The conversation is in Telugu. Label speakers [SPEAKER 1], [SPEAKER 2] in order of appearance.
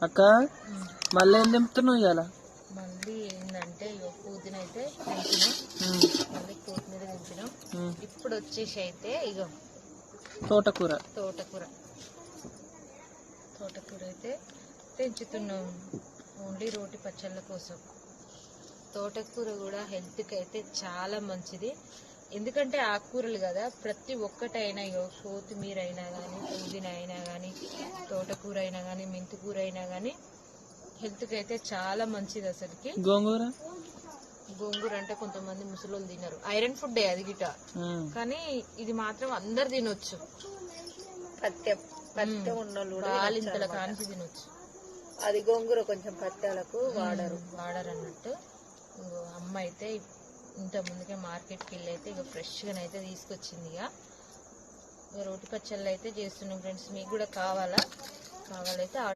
[SPEAKER 1] అక్క మళ్ళీ ఏం తెంపుతున్నావు ఇవాళ?
[SPEAKER 2] మళ్ళీ ఏంటంటే పుదీనా అయితే తెంపినాం, మళ్ళీ కొత్తిమీర తెంపినాం. ఇప్పుడు వచ్చేసి అయితే ఇగో
[SPEAKER 1] తోటకూర
[SPEAKER 2] అయితే పెంచుతున్నాం, ఓన్లీ రోటి పచ్చళ్ళ కోసం. తోటకూర కూడా హెల్త్కి అయితే చాలా మంచిది, ఎందుకంటే ఆకుకూరలు కదా. ప్రతి ఒక్కటైనా కొత్తిమీర అయినా కానీ, పుదీనా అయినా కానీ, తోటకూర అయినా కానీ, మెంతికూర అయినా కానీ హెల్త్కి అయితే చాలా మంచిది. అసలుకి గోంగూర అంటే కొంతమంది ముసలోళ్ళు తినరు, ఐరన్ ఫుడ్ అది గిట, కానీ ఇది మాత్రం అందరు తినొచ్చు. బాలింతల కానిసి తినొచ్చు.
[SPEAKER 3] అది గోంగూర కొంచెం పత్యాలకు వాడరు
[SPEAKER 2] అన్నట్టు. అమ్మ అయితే ఇంత ముందుకే మార్కెట్కి వెళ్ళి అయితే ఇక ఫ్రెష్గానైతే తీసుకొచ్చింది. ఇక రోటి పచ్చళ్ళు అయితే చేస్తున్నాం ఫ్రెండ్స్. మీకు కూడా కావాలైతే